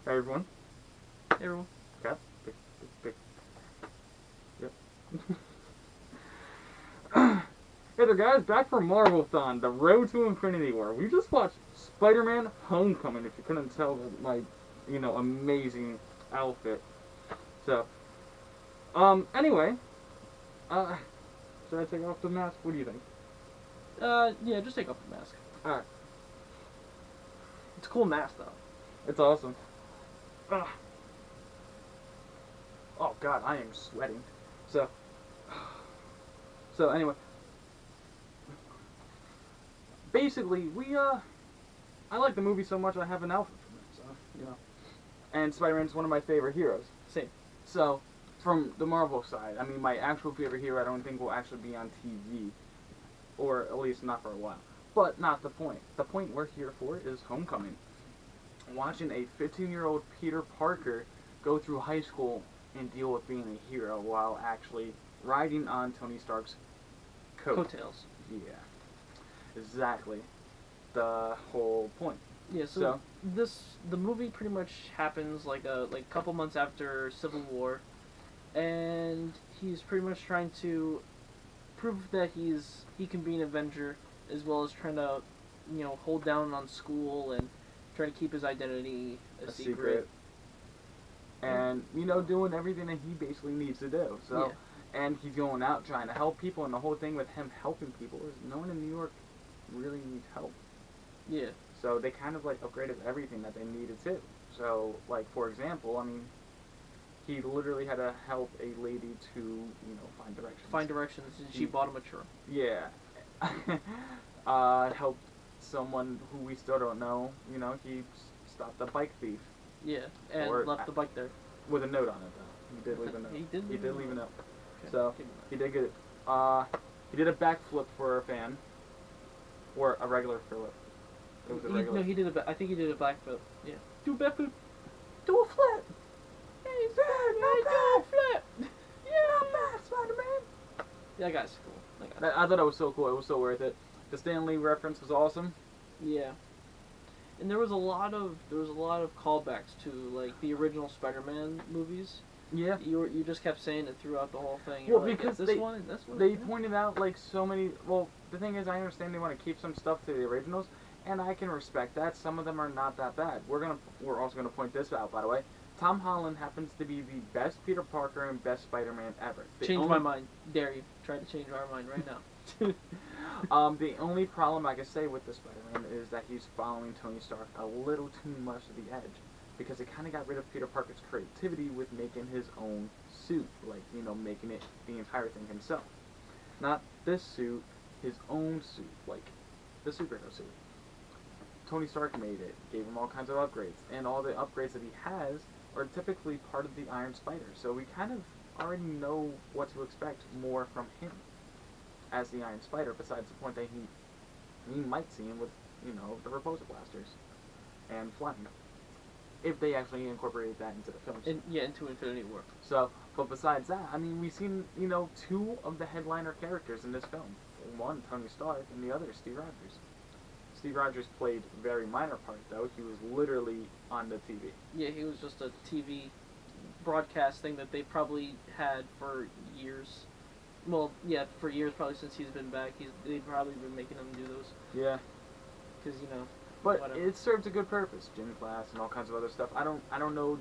Hey everyone. Hey everyone. Okay. Big, big, big. Yep. Hey there, guys. Back from MarvelThon, the road to Infinity War. We just watched Spider-Man: Homecoming. If you couldn't tell with my, amazing outfit. So, anyway, uh, should I take off the mask? What do you think? Yeah, just take off the mask. All right. It's a cool mask though. It's awesome. Ugh. Oh God, I am sweating. So, anyway, basically, I like the movie so much I have an outfit from it. So. And Spider-Man's one of my favorite heroes. Same. So, from the Marvel side, I mean, my actual favorite hero I don't think will actually be on TV, or at least not for a while. But not the point. The point we're here for is Homecoming. Watching a 15-year-old Peter Parker go through high school and deal with being a hero while actually riding on Tony Stark's Coattails. Yeah, exactly. The whole point. Yeah. So the movie pretty much happens like a couple months after Civil War, and he's pretty much trying to prove that he can be an Avenger, as well as trying to hold down on school and try to keep his identity a secret. And doing everything that he basically needs to do. So, and he's going out trying to help people, and the whole thing with him helping people is no one in New York really needs help. Yeah. So they kind of like upgraded everything that they needed to. So, like for example, I mean, he literally had to help a lady to find directions. Find directions, and she bought him a churro. Yeah. Helped someone who we still don't know. He stopped a bike thief. Yeah, and left the bike there. With a note on it, though. He did leave a note. He did leave a note. Okay. So, he did get it. He did a backflip for a fan. Or a regular flip. It was a regular. No, he did I think he did a backflip. Yeah. Do a backflip. Do a flip. Hey, Spider-Man, do a flip. Yeah. Not bad, Spider-Man. Yeah, that guy's cool. I thought it was so cool. It was so worth it. The Stan Lee reference was awesome. Yeah. And there was a lot of callbacks to like the original Spider-Man movies. Yeah. You just kept saying it throughout the whole thing. Well, like, because this one. They pointed out like so many. Well, the thing is, I understand they want to keep some stuff to the originals, and I can respect that. Some of them are not that bad. We're also gonna point this out, by the way. Tom Holland happens to be the best Peter Parker and best Spider-Man ever. Change my mind. Dare you try to change our mind right now. The only problem I can say with the Spider-Man is that he's following Tony Stark a little too much to the edge, because it kind of got rid of Peter Parker's creativity with making his own suit, like making it the entire thing himself. Not this suit, his own suit, like the superhero suit. Tony Stark made it, gave him all kinds of upgrades, and all the upgrades that he has are typically part of the Iron Spider, so we kind of already know what to expect more from him as the Iron Spider, besides the point that he might see him with, the Repulsor blasters and flying. If they actually incorporate that into the films. Into Infinity War. So, but besides that, I mean, we've seen, two of the headliner characters in this film. One, Tony Stark, and the other, Steve Rogers. Steve Rogers played a very minor part, though. He was literally on the TV. Yeah, he was just a TV broadcast thing that they probably had for years. Well, yeah, for years, probably since he's been back. They've probably been making him do those. Yeah. Because, But whatever. It serves a good purpose. Gym class and all kinds of other stuff. I don't know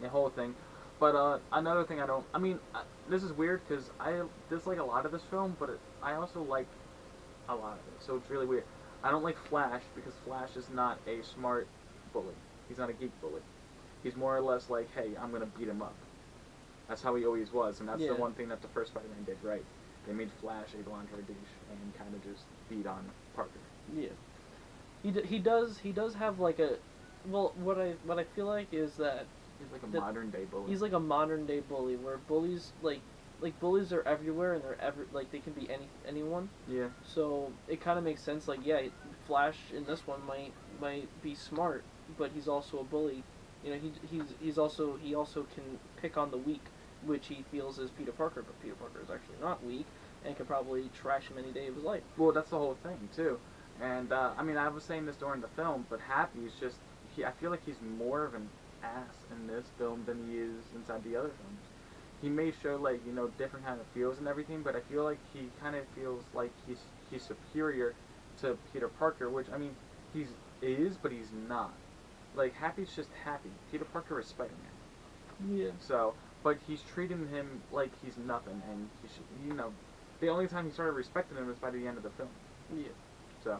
the whole thing. But another thing this is weird because I dislike a lot of this film, but I also like a lot of it. So it's really weird. I don't like Flash because Flash is not a smart bully. He's not a geek bully. He's more or less like, hey, I'm going to beat him up. That's how he always was, and that's the one thing that the first Spider-Man did right. They made Flash a blonde-haired douche and kind of just beat on Parker. Yeah. He does have like a, well, what I feel like is that he's like a modern day bully. He's like a modern day bully where bullies like bullies are everywhere and they can be anyone. Yeah. So it kind of makes sense. Like Flash in this one might be smart, but he's also a bully. He also can pick on the weak, which he feels is Peter Parker, but Peter Parker is actually not weak and could probably trash him any day of his life. Well, that's the whole thing too. And I was saying this during the film, but Happy is just I feel like he's more of an ass in this film than he is inside the other films. He may show like different kind of feels and everything, but I feel like he kind of feels like he's superior to Peter Parker, which I mean he's is, but he's not. Like Happy's just Happy. Peter Parker is Spider-Man. Yeah. So, but he's treating him like he's nothing, and he should, the only time he started respecting him is by the end of the film. Yeah. So,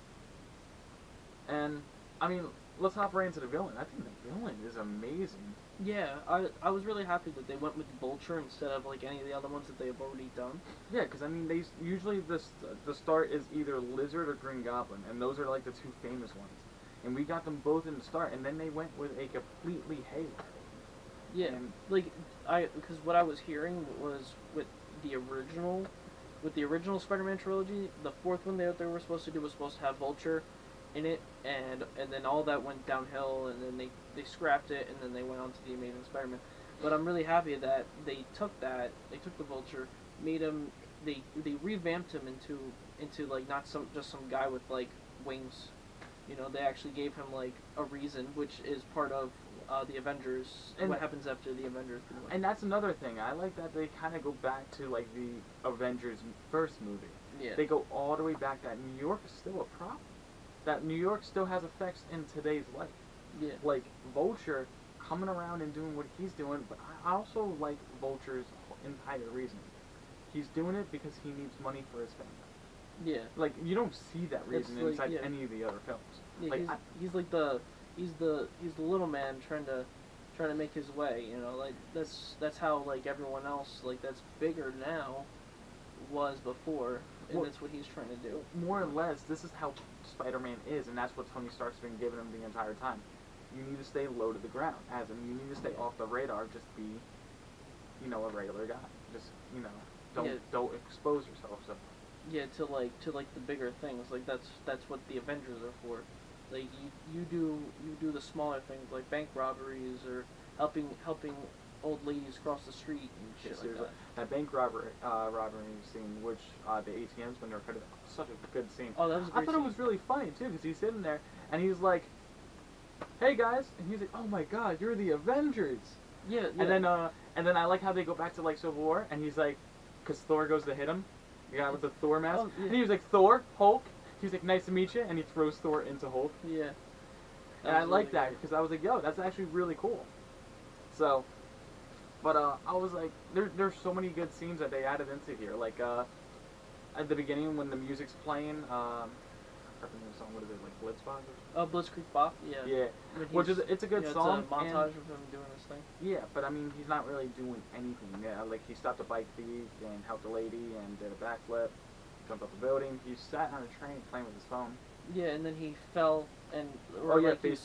and I mean, let's hop right into the villain. I think the villain is amazing. Yeah, I was really happy that they went with Vulture instead of like any of the other ones that they have already done. Yeah, because I mean, they usually the start is either Lizard or Green Goblin, and those are like the two famous ones. And we got them both in the start, and then they went with a completely haywire. Yeah, And because what I was hearing was with the original Spider-Man trilogy, the fourth one that they were supposed to do was supposed to have Vulture in it, and then all that went downhill, and then they scrapped it, and then they went on to the Amazing Spider-Man. But I'm really happy that they took the Vulture, made him, they revamped him into like not just some guy with like wings. They actually gave him like a reason, which is part of the Avengers, and what happens after the Avengers. And that's another thing. I like that they kind of go back to like the Avengers first movie. Yeah. They go all the way back that New York is still a problem. That New York still has effects in today's life. Yeah. Like Vulture coming around and doing what he's doing, but I also like Vulture's entire reasoning. He's doing it because he needs money for his family. Yeah. Like you don't see that reason like, inside yeah. any of the other films. Yeah, Like he's like the little man trying to make his way. Like that's how like everyone else like that's bigger now was before, and that's what he's trying to do. More or less, this is how Spider-Man is, and that's what Tony Stark's been giving him the entire time. You need to stay low to the ground, as in you need to stay off the radar. Just be, a regular guy. Just don't expose yourself so. Yeah, to the bigger things. Like that's what the Avengers are for. Like you do the smaller things like bank robberies or helping old ladies cross the street and shit like that. That bank robbery scene, which the ATMs when they're cutting, such a good scene. Oh, that was a great I thought it was really funny too, because he's sitting there and he's like, "Hey guys," and he's like, "Oh my God, you're the Avengers." Yeah. And then I like how they go back to like Civil War, and he's like, because Thor goes to hit him, the guy with the Thor mask, yeah. and he was like, "Thor, Hulk." He's like, "Nice to meet you," and he throws Thor into Hulk. Yeah. And I like that because I was like, "Yo, that's actually really cool." So, but I was like, there's so many good scenes that they added into here. Like at the beginning when the music's playing, I forgot the name of the song. What is it, like Blitzbach? Blitzkrieg Bop. Yeah. Yeah. Which is it's a good song. It's a montage of him doing this thing. Yeah, but I mean, he's not really doing anything. Yeah, like he stopped a bike thief and helped a lady and did a backflip, jumped up a building. He sat on a train playing with his phone. Yeah, and then he fell and he face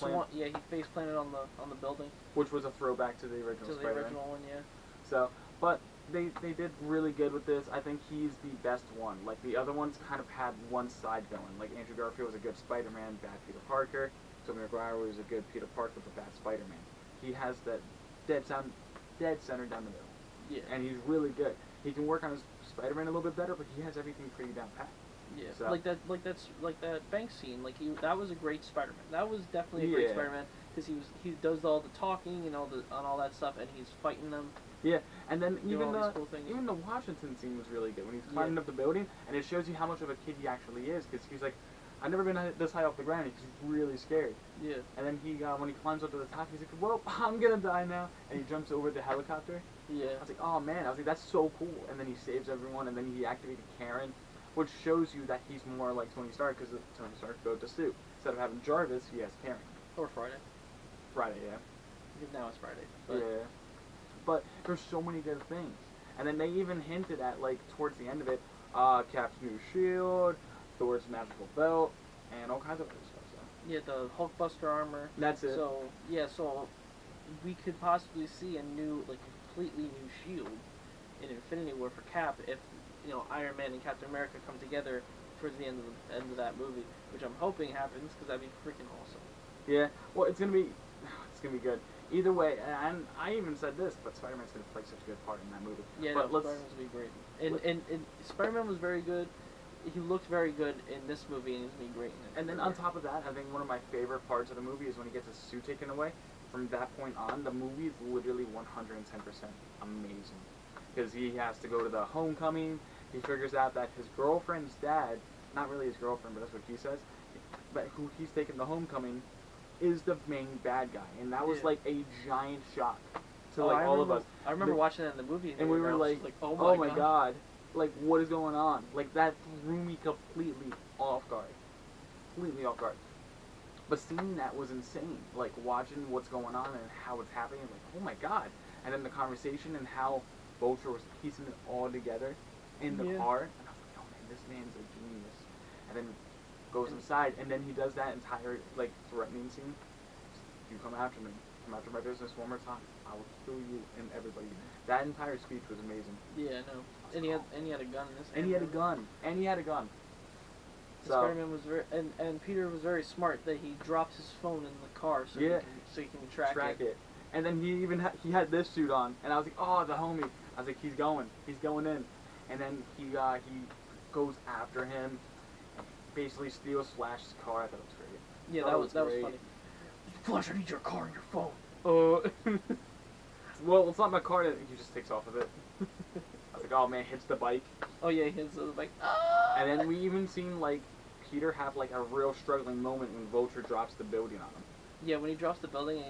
planted on the building. Which was a throwback to the original Spider-Man. The original one, yeah. So, but they did really good with this. I think he's the best one. Like the other ones kind of had one side villain. Like Andrew Garfield was a good Spider-Man, bad Peter Parker. Tobey Maguire was a good Peter Parker, but bad Spider-Man. He has that dead center down the middle. Yeah. And he's really good. He can work on his Spider-Man a little bit better, but he has everything pretty down pat. Yeah, so. like that bank scene. Like that was a great Spider-Man. That was definitely a great Spider-Man because he does all the talking and all that stuff, and he's fighting them. Yeah, and then even cool the Washington scene was really good when he's climbing up the building, and it shows you how much of a kid he actually is because he's like, I've never been this high off the ground because he's really scared. Yeah. And then when he climbs up to the top, he's like, well, I'm gonna die now, and he jumps over the helicopter. Yeah. I was like, oh man, I was like, that's so cool. And then he saves everyone, and then he activated Karen, which shows you that he's more like Tony Stark because Tony Stark goes to Sue. Instead of having Jarvis, he has Karen. Or Friday. Friday, yeah. Because now it's Friday. But. Yeah. But there's so many good things. And then they even hinted at, like, towards the end of it, Cap's new shield, Thor's magical belt, and all kinds of other stuff. So. Yeah, the Hulkbuster armor. That's it. So we could possibly see a completely new shield in Infinity War for Cap if, Iron Man and Captain America come together towards the end of that movie, which I'm hoping happens because that'd be freaking awesome. Yeah, well, it's gonna be good. Either way, and I even said this, but Spider-Man's going to play such a good part in that movie. Yeah, but Spider-Man's going to be great. And Spider-Man was very good. he looked very good in this movie, and he's gonna be great in it. And then on top of that, I think one of my favorite parts of the movie is when he gets his suit taken away. From that point on, the movie is literally 110% amazing. Because he has to go to the homecoming. He figures out that his girlfriend's dad, not really his girlfriend, but that's what he says, but who he's taking the homecoming, is the main bad guy. And that was like a giant shock to like all of us. I remember watching that in the movie, and we were like, oh my god, like what is going on? Like that threw me completely off guard. Completely off guard. But seeing that was insane. Like watching what's going on and how it's happening, like, oh my god. And then the conversation and how Vulture was piecing it all together in the car. And I was like, oh man, this man's a genius. And then goes inside, and then he does that entire like threatening scene. You come after me. Come after my business one more time. I will kill you and everybody. That entire speech was amazing. Yeah, no. And he had a gun in this. And he had a gun. And he had a gun. So Spider-Man was very, and Peter was very smart that he dropped his phone in the car so he can track it. And then he even he had this suit on, and I was like, oh, the homie. I was like, he's going in. And then he goes after him, and basically steals Flash's car. I thought it was great. Yeah, that was funny. Flash, I need your car and your phone. Oh. Well, it's not my car. He just takes off of it. I was like, oh man, hits the bike. Oh yeah, he hits the bike. And then we even seen like Peter have like a real struggling moment when Vulture drops the building on him. Yeah, when he drops the building and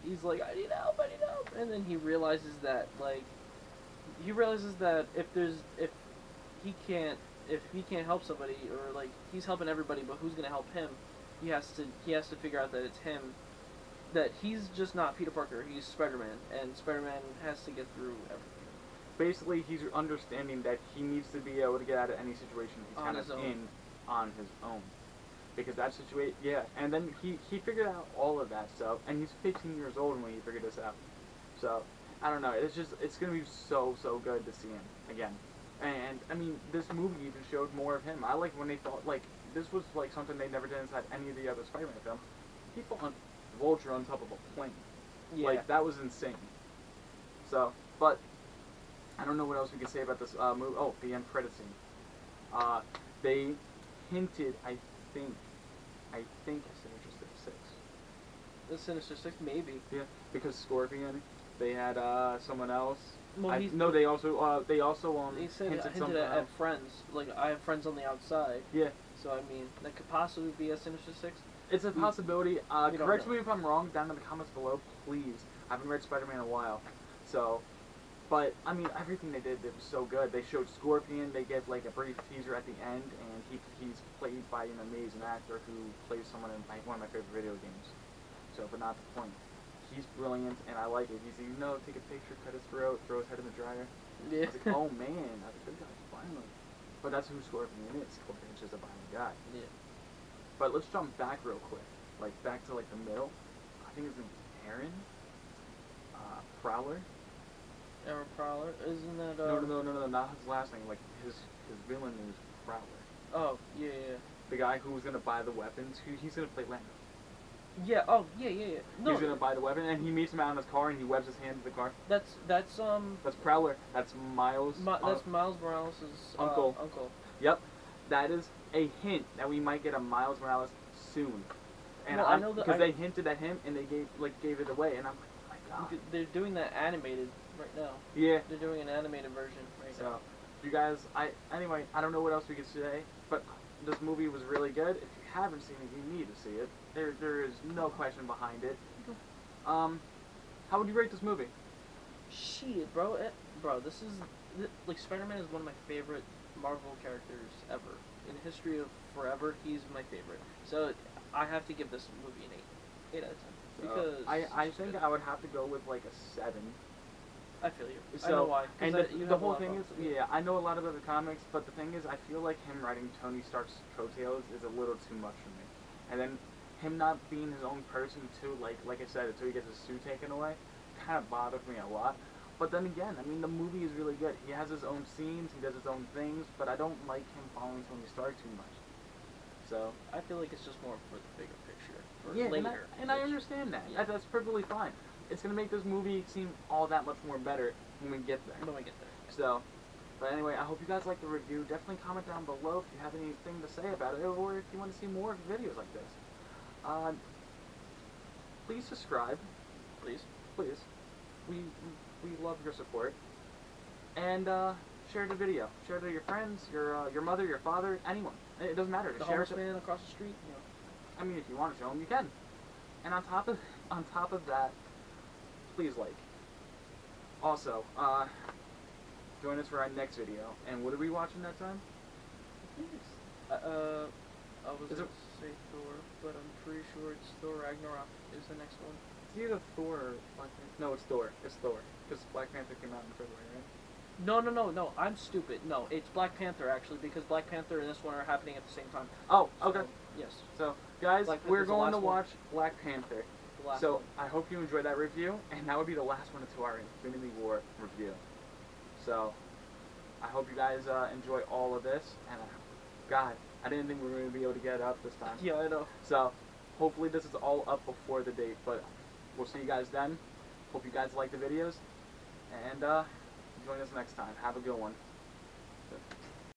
he's like, I need help, and then he realizes that if he can't help somebody, or like he's helping everybody, but who's gonna help him? He has to figure out that it's him. That he's just not Peter Parker. He's Spider-Man, and Spider-Man has to get through everything. Basically, he's understanding that he needs to be able to get out of any situation he's kind of in on his own. Because that situation, and then he figured out all of that stuff, and he's 15 years old when he figured this out. So, I don't know, it's going to be so good to see him again. And, I mean, this movie even showed more of him. I like when they thought, like, this was, like, something they never did inside any of the other Spider-Man films. He fought Vulture on top of a plane. Yeah. Like, that was insane. So, but I don't know what else we can say about this movie. Oh, the end credit scene. They hinted, I think a Sinister Six. The Sinister Six, maybe. Yeah, because Scorpion, they had someone else. Well, they also he said hinted at friends. Like, I have friends on the outside. Yeah. So I mean, that could possibly be a Sinister Six. It's a possibility. Correct me if I'm wrong down in the comments below, please. I haven't read Spider-Man in a while, so. But I mean, everything they did was so good. They showed Scorpion. They gave like a brief teaser at the end, and he's played by an amazing actor who plays someone in one of my favorite video games. So, but not the point. He's brilliant, and I like it. He's take a picture, cut his throat, throw his head in the dryer. Yeah. I was like, oh man, I was like, this guy's violent. But that's who Scorpion is. Scorpion's just a violent guy. Yeah. But let's jump back real quick, like back to like the middle. I think his name's Aaron. Prowler. Aaron Prowler, isn't that? No, not his last name. Like his villain is Prowler. Oh yeah. The guy who was gonna buy the weapons. He's gonna play Lando. Yeah. Oh yeah. No. He's gonna buy the weapon, and he meets him out in his car, and he webs his hand to the car. That's That's Prowler. That's Miles. That's Miles Morales' uncle. Uncle. Yep. That is a hint that we might get a Miles Morales soon. And well, I know that because they hinted at him, and they gave it away, and I'm like, oh my god. They're doing that animated right now. Yeah. They're doing an animated version right now. So, you guys, anyway, I don't know what else we could say, but this movie was really good. If you haven't seen it, you need to see it. There is no question behind it. How would you rate this movie? Shit, bro, this is like Spider-Man is one of my favorite Marvel characters ever. In the history of forever, he's my favorite. So I have to give this movie an 8 out of 10 because I think I would have to go with like a 7. I feel you. So, I know why. And the whole thing is, I know a lot of other comics, but the thing is, I feel like him writing Tony Stark's coattails is a little too much for me. And then him not being his own person too, like I said, until he gets his suit taken away, kind of bothered me a lot. But then again, I mean, the movie is really good. He has his own scenes, he does his own things, but I don't like him following Tony Stark too much. So I feel like it's just more for the bigger picture. Later. And I understand that. Yeah. That's perfectly fine. It's gonna make this movie seem all that much more better when we get there. When we get there. So, But anyway, I hope you guys like the review. Definitely comment down below if you have anything to say about it, or if you want to see more videos like this. Please subscribe. Please. We love your support. And share the video. Share it to your friends, your mother, your father, anyone. It doesn't matter. The Just share homeless it. man across the street. You know. I mean, if you want to show them, you can. And on top of that, please like. Also, join us for our next video. And what are we watching that time? I think it's I was Is gonna it- say Thor, but I'm pretty sure it's Thor Ragnarok is the next one. It's either Thor or Black Panther. No, it's Thor. It's Thor. Because Black Panther came out in February, right? No, I'm stupid. No, it's Black Panther actually, because Black Panther and this one are happening at the same time. Oh, So, okay. yes, So, guys, Black we're Panther's the going to last one. watch Black Panther. the last So, one. I hope you enjoyed that review, and that would be the last one to our Infinity War review. So, I hope you guys enjoy all of this, and God, I didn't think we were going to be able to get it up this time. Yeah, I know. So, hopefully this is all up before the date, but we'll see you guys then. Hope you guys like the videos, and join us next time. Have a good one.